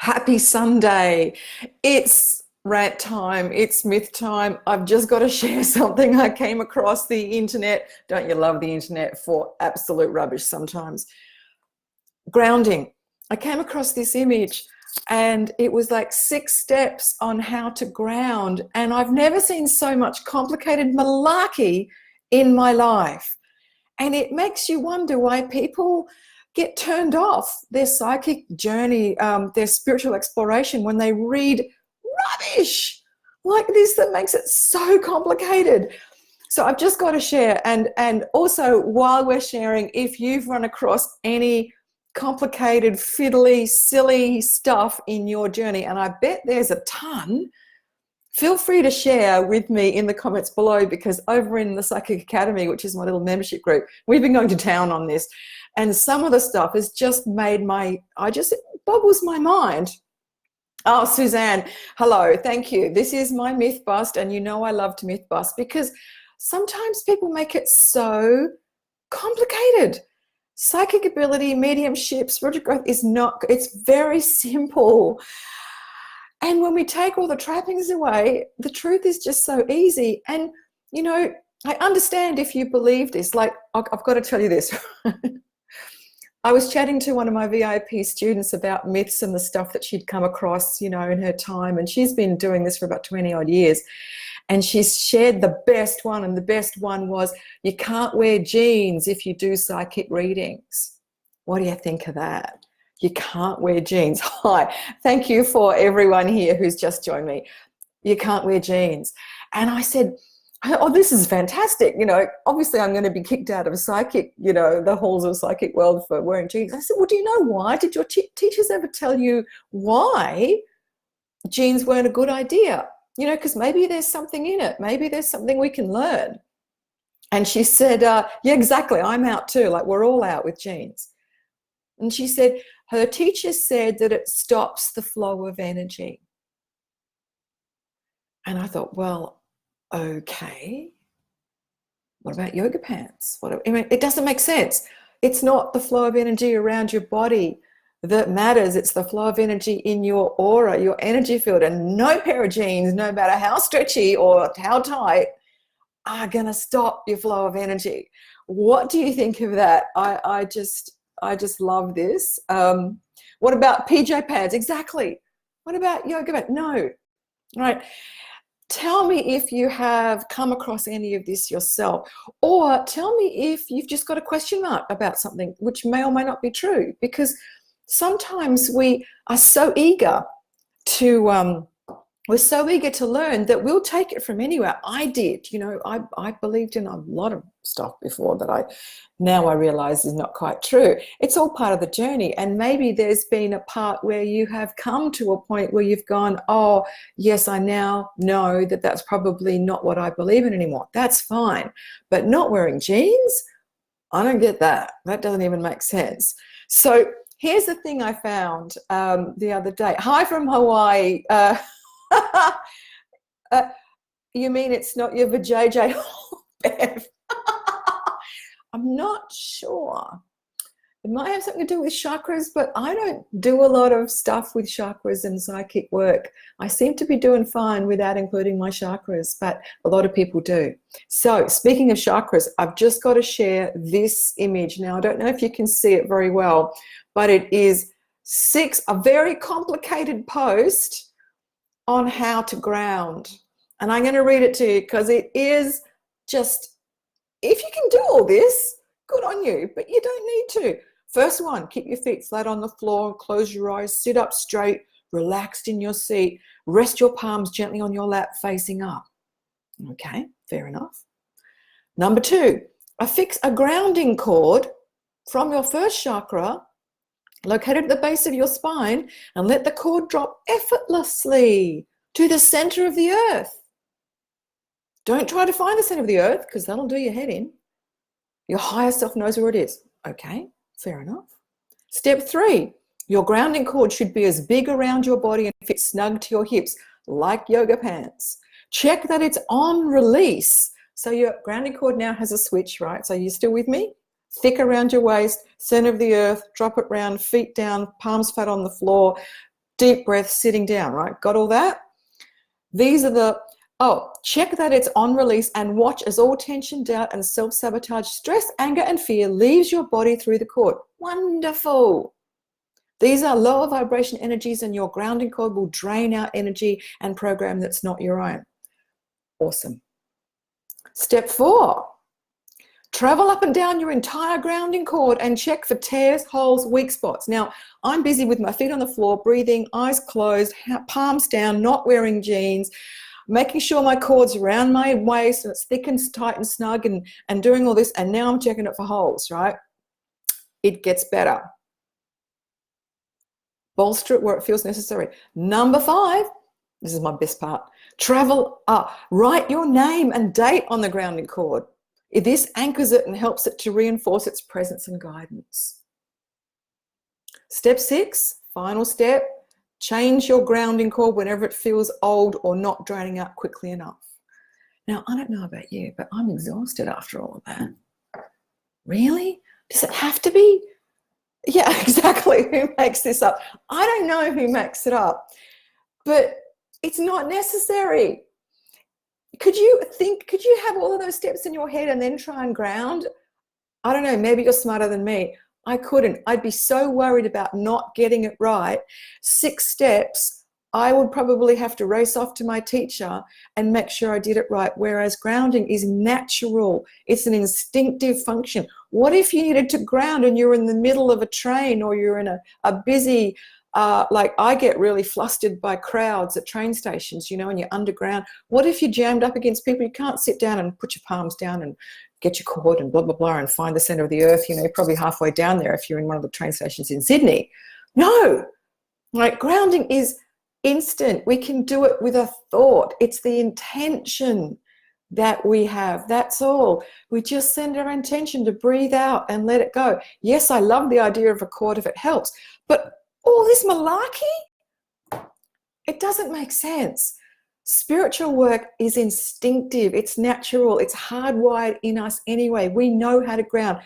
Happy Sunday. It's rant time. It's myth time. I've just got to share something I came across the internet. Don't you love the internet for absolute rubbish sometimes? Grounding. I came across this image and it was like 6 steps on how to ground. And I've never seen so much complicated malarkey in my life. And it makes you wonder why people get turned off their psychic journey, their spiritual exploration, when they read rubbish like this that makes it so complicated. So I've just got to share. And also, while we're sharing, if you've run across any complicated, fiddly, silly stuff in your journey, and I bet there's a ton, feel free to share with me in the comments below, because over in the Psychic Academy, which is my little membership group, we've been going to town on this. And some of the stuff has just made it boggles my mind. Oh, Suzanne, hello, thank you. This is my myth bust, and you know I love to myth bust because sometimes people make it so complicated. Psychic ability, mediumship, spiritual growth is not, it's very simple. And when we take all the trappings away, the truth is just so easy. And, you know, I understand if you believe this. Like, I've got to tell you this. I was chatting to one of my VIP students about myths and the stuff that she'd come across, you know, in her time. And she's been doing this for about 20 odd years. And she's shared the best one. And the best one was, you can't wear jeans if you do psychic readings. What do you think of that? You can't wear jeans. Hi, thank you for everyone here who's just joined me. You can't wear jeans. And I said, oh, this is fantastic. You know, obviously I'm going to be kicked out of psychic, you know, the halls of psychic world for wearing jeans. I said, well, do you know why? Did your teachers ever tell you why jeans weren't a good idea? You know, because maybe there's something in it. Maybe there's something we can learn. And she said, yeah, exactly. I'm out too. Like, we're all out with jeans. And she said her teacher said that it stops the flow of energy. And I thought, well, okay, what about yoga pants? I mean, it doesn't make sense. It's not the flow of energy around your body that matters. It's the flow of energy in your aura, your energy field. And no pair of jeans, no matter how stretchy or how tight, are going to stop your flow of energy. What do you think of that? I just love this. What about PJ pads? Exactly. What about yoga mat? No. All right. Tell me if you have come across any of this yourself, or tell me if you've just got a question mark about something which may or may not be true, because sometimes we are so eager to we're so eager to learn that we'll take it from anywhere. I did, you know, I believed in a lot of stuff before that I realize is not quite true. It's all part of the journey. And maybe there's been a part where you have come to a point where you've gone, oh, yes, I now know that that's probably not what I believe in anymore. That's fine. But not wearing jeans? I don't get that. That doesn't even make sense. So here's the thing I found the other day. Hi from Hawaii. You mean it's not your vajayjay? Bev. I'm not sure. It might have something to do with chakras, but I don't do a lot of stuff with chakras and psychic work. I seem to be doing fine without including my chakras, but a lot of people do. So speaking of chakras, I've just got to share this image. Now, I don't know if you can see it very well, but it is a very complicated post on how to ground. And I'm going to read it to you because it is just, if you can do all this, good on you, but you don't need to. First one, keep your feet flat on the floor, close your eyes, sit up straight, relaxed in your seat, rest your palms gently on your lap facing up. Okay, fair enough. Number 2, affix a grounding cord from your first chakra located at the base of your spine, and let the cord drop effortlessly to the center of the earth. Don't try to find the center of the earth because that'll do your head in. Your higher self knows where it is. Okay, fair enough. Step 3, your grounding cord should be as big around your body and fit snug to your hips like yoga pants. Check that it's on release. So your grounding cord now has a switch, right? So you're still with me? Thick around your waist, center of the earth, drop it round, feet down, palms flat on the floor. deep breath, sitting down, right? Got all that? These are the, check that it's on release and watch as all tension, doubt, and self-sabotage, stress, anger, and fear leaves your body through the cord. Wonderful. These are lower vibration energies, and your grounding cord will drain out energy and program that's not your own. Awesome. Step 4, travel up and down your entire grounding cord and check for tears, holes, weak spots. Now, I'm busy with my feet on the floor, breathing, eyes closed, palms down, not wearing jeans, making sure my cord's around my waist and it's thick and tight and snug, and doing all this, and now I'm checking it for holes, right? It gets better. Bolster it where it feels necessary. Number 5, this is my best part. Travel up. Write your name and date on the grounding cord. This anchors it and helps it to reinforce its presence and guidance. Step 6, final step, change your grounding cord whenever it feels old or not draining out quickly enough. Now, I don't know about you, but I'm exhausted after all of that. Really? Does it have to be? Yeah, exactly. Who makes this up? I don't know who makes it up, but it's not necessary. Could you have all of those steps in your head and then try and ground? I don't know, maybe you're smarter than me. I couldn't. I'd be so worried about not getting it right. 6 steps, I would probably have to race off to my teacher and make sure I did it right, whereas grounding is natural. It's an instinctive function. What if you needed to ground and you're in the middle of a train, or you're in a busy, like I get really flustered by crowds at train stations, and you're underground. What if you're jammed up against people? You can't sit down and put your palms down and get your cord and blah, blah, blah, and find the center of the earth. You're probably halfway down there if you're in one of the train stations in Sydney. No, like grounding is instant. We can do it with a thought. It's the intention that we have. That's all. We just send our intention to breathe out and let it go. Yes, I love the idea of a cord if it helps, but all this malarkey, it doesn't make sense. Spiritual work is instinctive. It's natural. It's hardwired in us anyway. We know how to ground.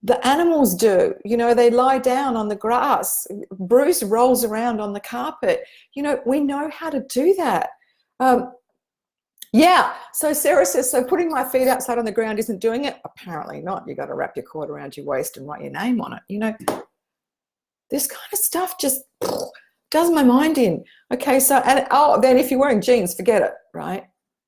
The animals do. They lie down on the grass. Bruce rolls around on the carpet. We know how to do that. Yeah, so Sarah says, so putting my feet outside on the ground isn't doing it? Apparently not. You got to wrap your cord around your waist and write your name on it. This kind of stuff just does my mind in. Okay, so, then if you're wearing jeans, forget it, right?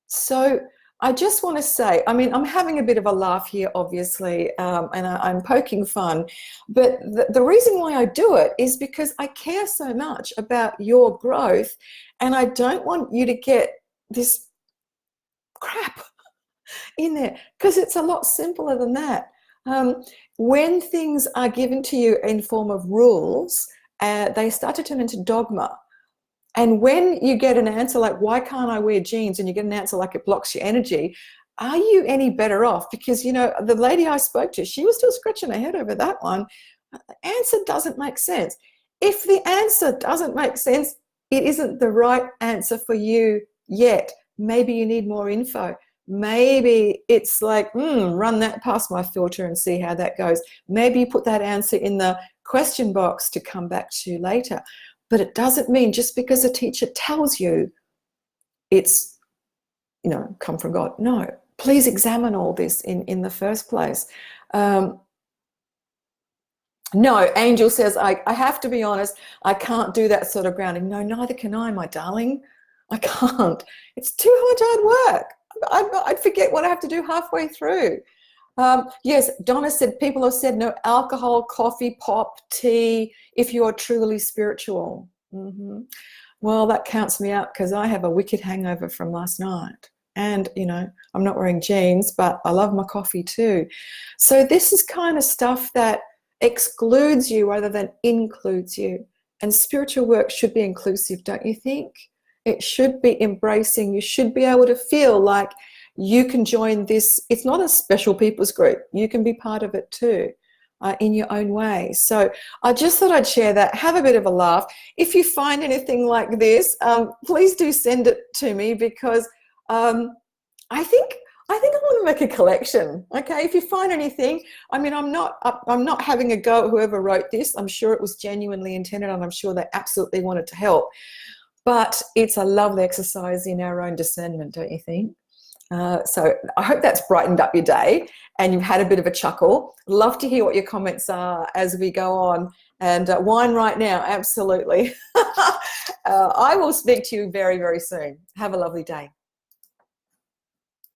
So I just want to say, I'm having a bit of a laugh here, obviously, and I'm poking fun, but the reason why I do it is because I care so much about your growth, and I don't want you to get this crap in there, because it's a lot simpler than that. When things are given to you in form of rules, they start to turn into dogma. And when you get an answer like, why can't I wear jeans? And you get an answer like, it blocks your energy. Are you any better off? Because, the lady I spoke to, she was still scratching her head over that one. The answer doesn't make sense. If the answer doesn't make sense, it isn't the right answer for you yet. Maybe you need more info. Maybe it's like, run that past my filter and see how that goes. Maybe you put that answer in the question box to come back to later. But it doesn't mean just because a teacher tells you it's, come from God. No, please examine all this in the first place. No, Angel says, I have to be honest, I can't do that sort of grounding. No, neither can I, my darling. I can't. It's too hard work. I'd forget what I have to do halfway through. Yes, Donna said, people have said no alcohol, coffee, pop, tea, if you are truly spiritual. Well, that counts me out, because I have a wicked hangover from last night. And, I'm not wearing jeans, but I love my coffee too. So this is kind of stuff that excludes you rather than includes you. And spiritual work should be inclusive, don't you think? It should be embracing. You should be able to feel like you can join this. It's not a special people's group. You can be part of it too, in your own way. So I just thought I'd share that. Have a bit of a laugh. If you find anything like this, please do send it to me, because I think I think I want to make a collection. Okay, if you find anything, I mean, I'm not having a go at whoever wrote this. I'm sure it was genuinely intended, and I'm sure they absolutely wanted to help. But it's a lovely exercise in our own discernment, don't you think? So I hope that's brightened up your day and you've had a bit of a chuckle. Love to hear what your comments are as we go on. And wine right now, absolutely. I will speak to you very, very soon. Have a lovely day.